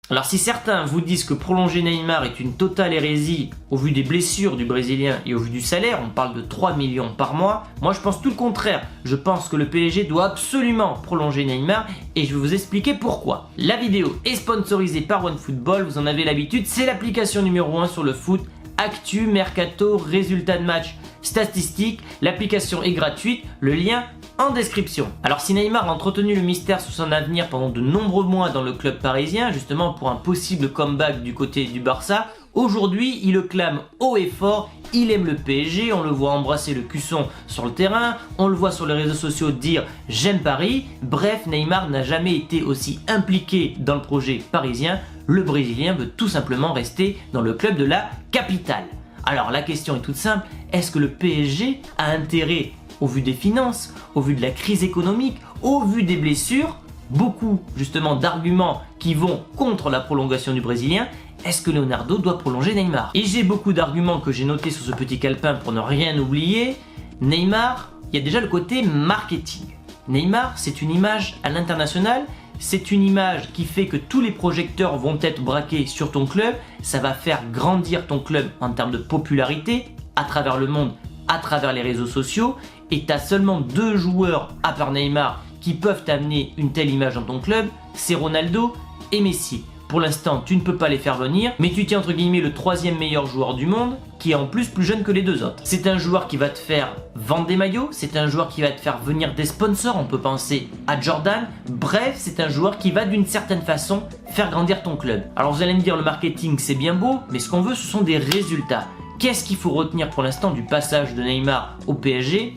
Alors si certains vous disent que prolonger Neymar est une totale hérésie au vu des blessures du Brésilien et au vu du salaire, on parle de 3 millions par mois, moi je pense tout le contraire. Je pense que le PSG doit absolument prolonger Neymar et je vais vous expliquer pourquoi. La vidéo est sponsorisée par OneFootball, vous en avez l'habitude, c'est l'application numéro 1 sur le foot. Actu, mercato, résultats de match, statistiques, l'application est gratuite, le lien en description. Alors si Neymar a entretenu le mystère sur son avenir pendant de nombreux mois dans le club parisien, justement pour un possible comeback du côté du Barça, aujourd'hui il le clame haut et fort, il aime le PSG, on le voit embrasser le cusson sur le terrain, on le voit sur les réseaux sociaux dire j'aime Paris, bref Neymar n'a jamais été aussi impliqué dans le projet parisien, le Brésilien veut tout simplement rester dans le club de la capitale. Alors la question est toute simple, est-ce que le PSG a intérêt, au vu des finances, au vu de la crise économique, au vu des blessures, beaucoup justement d'arguments qui vont contre la prolongation du Brésilien, est-ce que Leonardo doit prolonger Neymar? Et j'ai beaucoup d'arguments que j'ai notés sur ce petit calepin pour ne rien oublier. Neymar, il y a déjà le côté marketing. Neymar, c'est une image à l'international, c'est une image qui fait que tous les projecteurs vont être braqués sur ton club, ça va faire grandir ton club en termes de popularité à travers le monde, à travers les réseaux sociaux, et tu as seulement 2 joueurs à part Neymar qui peuvent t'amener une telle image dans ton club, c'est Ronaldo et Messi. Pour l'instant, tu ne peux pas les faire venir, mais tu tiens entre guillemets le 3e meilleur joueur du monde, qui est en plus jeune que les 2 autres. C'est un joueur qui va te faire vendre des maillots, c'est un joueur qui va te faire venir des sponsors, on peut penser à Jordan, bref, c'est un joueur qui va d'une certaine façon faire grandir ton club. Alors vous allez me dire, le marketing c'est bien beau, mais ce qu'on veut ce sont des résultats. Qu'est-ce qu'il faut retenir pour l'instant du passage de Neymar au PSG?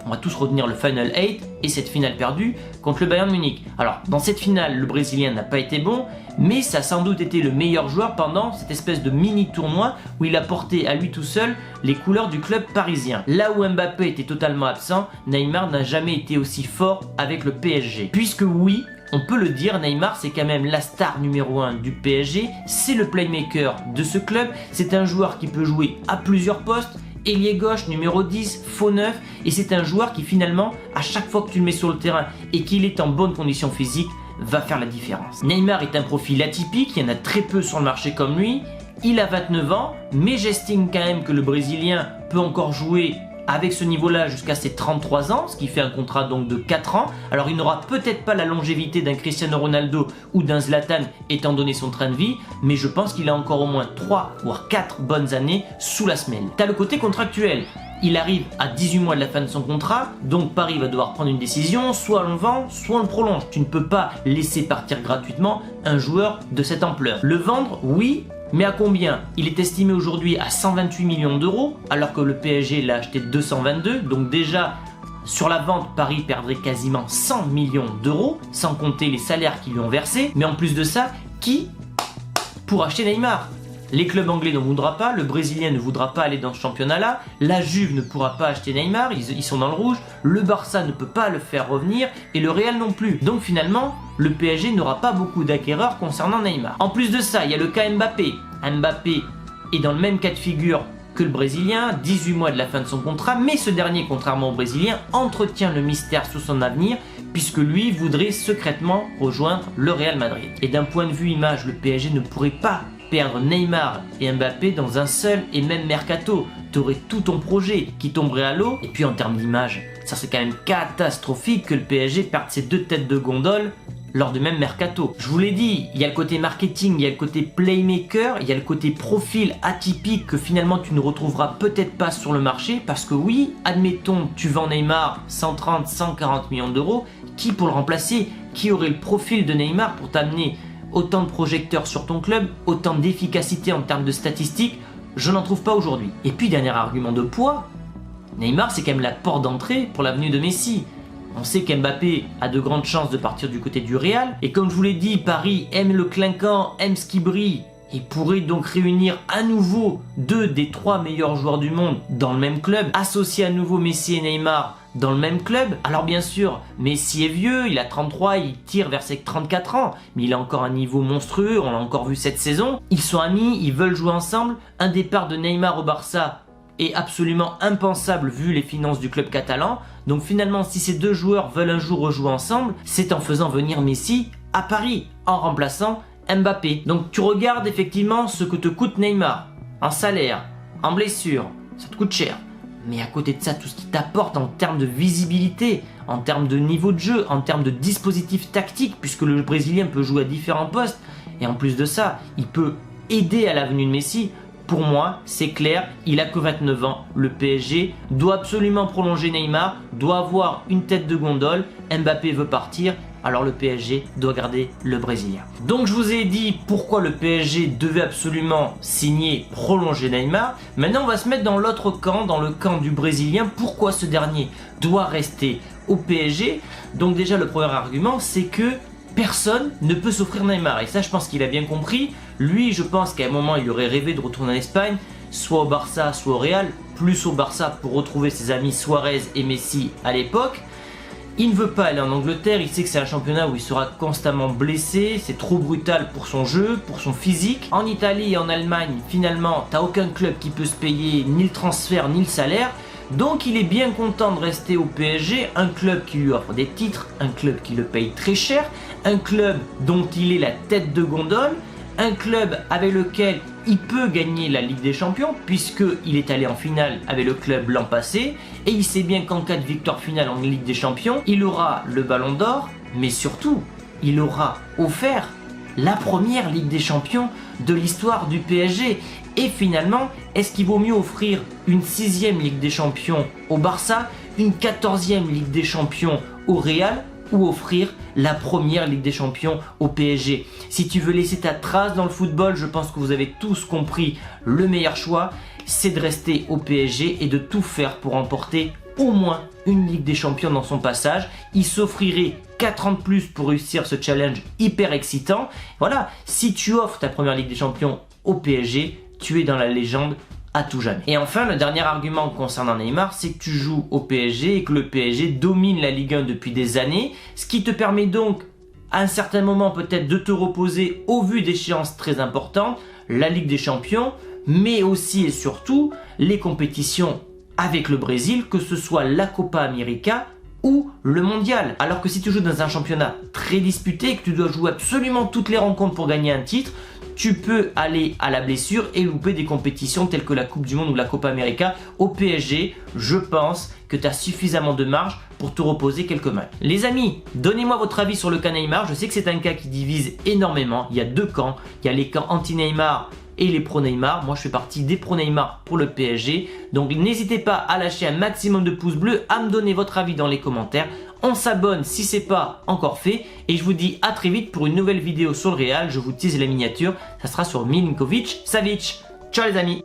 On va tous retenir le Final 8 et cette finale perdue contre le Bayern Munich. Alors, dans cette finale, le Brésilien n'a pas été bon, mais ça a sans doute été le meilleur joueur pendant cette espèce de mini-tournoi où il a porté à lui tout seul les couleurs du club parisien. Là où Mbappé était totalement absent, Neymar n'a jamais été aussi fort avec le PSG. Puisque oui, on peut le dire, Neymar c'est quand même la star numéro 1 du PSG, c'est le playmaker de ce club, c'est un joueur qui peut jouer à plusieurs postes, ailier gauche, numéro 10, faux 9, et c'est un joueur qui finalement, à chaque fois que tu le mets sur le terrain et qu'il est en bonne condition physique, va faire la différence. Neymar est un profil atypique, il y en a très peu sur le marché comme lui, il a 29 ans, mais j'estime quand même que le Brésilien peut encore jouer avec ce niveau-là jusqu'à ses 33 ans, ce qui fait un contrat donc de 4 ans. Alors il n'aura peut-être pas la longévité d'un Cristiano Ronaldo ou d'un Zlatan étant donné son train de vie, mais je pense qu'il a encore au moins 3 voire 4 bonnes années sous la semelle. T'as le côté contractuel. Il arrive à 18 mois de la fin de son contrat, donc Paris va devoir prendre une décision, soit on le vend, soit on le prolonge. Tu ne peux pas laisser partir gratuitement un joueur de cette ampleur. Le vendre, oui, mais à combien? Il est estimé aujourd'hui à 128 millions d'euros, alors que le PSG l'a acheté 222, donc déjà sur la vente, Paris perdrait quasiment 100 millions d'euros, sans compter les salaires qu'ils lui ont versés. Mais en plus de ça, qui pour acheter Neymar? Les clubs anglais ne voudra pas, le Brésilien ne voudra pas aller dans ce championnat-là, la Juve ne pourra pas acheter Neymar, ils sont dans le rouge, le Barça ne peut pas le faire revenir et le Real non plus. Donc finalement, le PSG n'aura pas beaucoup d'acquéreurs concernant Neymar. En plus de ça, il y a le cas Mbappé. Mbappé est dans le même cas de figure que le Brésilien, 18 mois de la fin de son contrat, mais ce dernier, contrairement au Brésilien, entretient le mystère sur son avenir, puisque lui voudrait secrètement rejoindre le Real Madrid. Et d'un point de vue image, le PSG ne pourrait pas perdre Neymar et Mbappé dans un seul et même mercato. Tu aurais tout ton projet qui tomberait à l'eau. Et puis en termes d'image, ça serait quand même catastrophique que le PSG perde ses 2 têtes de gondole lors du même mercato. Je vous l'ai dit, il y a le côté marketing, il y a le côté playmaker, il y a le côté profil atypique que finalement tu ne retrouveras peut-être pas sur le marché, parce que oui, admettons, tu vends Neymar 130, 140 millions d'euros, qui pour le remplacer? Qui aurait le profil de Neymar pour t'amener autant de projecteurs sur ton club, autant d'efficacité en termes de statistiques? Je n'en trouve pas aujourd'hui. Et puis dernier argument de poids, Neymar c'est quand même la porte d'entrée pour l'avenue de Messi. On sait qu'Mbappé a de grandes chances de partir du côté du Real, et comme je vous l'ai dit, Paris aime le clinquant, aime ce qui brille, et pourrait donc réunir à nouveau 2 des 3 meilleurs joueurs du monde dans le même club, associer à nouveau Messi et Neymar dans le même club. Alors bien sûr, Messi est vieux, il a 33, il tire vers ses 34 ans, mais il a encore un niveau monstrueux, on l'a encore vu cette saison. Ils sont amis, ils veulent jouer ensemble, un départ de Neymar au Barça est absolument impensable vu les finances du club catalan. Donc finalement, si ces 2 joueurs veulent un jour rejouer ensemble, c'est en faisant venir Messi à Paris, en remplaçant Mbappé. Donc tu regardes effectivement ce que te coûte Neymar en salaire, en blessure, ça te coûte cher. Mais à côté de ça, tout ce qui t'apporte en termes de visibilité, en termes de niveau de jeu, en termes de dispositif tactique, puisque le Brésilien peut jouer à différents postes, et en plus de ça, il peut aider à la venue de Messi. Pour moi, c'est clair, il a que 29 ans, le PSG doit absolument prolonger Neymar, doit avoir une tête de gondole, Mbappé veut partir, alors le PSG doit garder le Brésilien. Donc je vous ai dit pourquoi le PSG devait absolument signer, prolonger Neymar. Maintenant on va se mettre dans l'autre camp, dans le camp du Brésilien, pourquoi ce dernier doit rester au PSG. Donc déjà le premier argument c'est que personne ne peut s'offrir Neymar, et ça je pense qu'il a bien compris. Lui je pense qu'à un moment il aurait rêvé de retourner en Espagne, soit au Barça, soit au Real, plus au Barça pour retrouver ses amis Suarez et Messi à l'époque. Il ne veut pas aller en Angleterre, il sait que c'est un championnat où il sera constamment blessé, c'est trop brutal pour son jeu, pour son physique. En Italie et en Allemagne, finalement, t'as aucun club qui peut se payer ni le transfert ni le salaire. Donc il est bien content de rester au PSG, un club qui lui offre des titres, un club qui le paye très cher, un club dont il est la tête de gondole, un club avec lequel il peut gagner la Ligue des Champions puisqu'il est allé en finale avec le club l'an passé et il sait bien qu'en cas de victoire finale en Ligue des Champions, il aura le Ballon d'Or, mais surtout, il aura offert la première Ligue des Champions de l'histoire du PSG. Et finalement, est-ce qu'il vaut mieux offrir une 6e Ligue des Champions au Barça, une 14e Ligue des Champions au Real ou offrir la première Ligue des Champions au PSG? Si tu veux laisser ta trace dans le football, je pense que vous avez tous compris, le meilleur choix, c'est de rester au PSG et de tout faire pour remporter au moins une Ligue des Champions dans son passage. Il s'offrirait 4 ans de plus pour réussir ce challenge hyper excitant. Voilà, si tu offres ta première Ligue des Champions au PSG, tu es dans la légende à tout jamais. Et enfin, le dernier argument concernant Neymar, c'est que tu joues au PSG et que le PSG domine la Ligue 1 depuis des années, ce qui te permet donc à un certain moment peut-être de te reposer au vu d'échéances très importantes, la Ligue des Champions, mais aussi et surtout les compétitions avec le Brésil, que ce soit la Copa América ou le mondial. Alors que si tu joues dans un championnat très disputé et que tu dois jouer absolument toutes les rencontres pour gagner un titre, tu peux aller à la blessure et louper des compétitions telles que la Coupe du Monde ou la Copa América. Au PSG, je pense que tu as suffisamment de marge pour te reposer quelques matchs. Les amis, donnez-moi votre avis sur le cas Neymar. Je sais que c'est un cas qui divise énormément. Il y a deux camps. Il y a les camps anti-Neymar et les pro-Neymar. Moi, je fais partie des pro-Neymar pour le PSG. Donc, n'hésitez pas à lâcher un maximum de pouces bleus, à me donner votre avis dans les commentaires. On s'abonne si ce n'est pas encore fait. Et je vous dis à très vite pour une nouvelle vidéo sur le Real. Je vous tease la miniature. Ça sera sur Milinkovic Savic. Ciao les amis.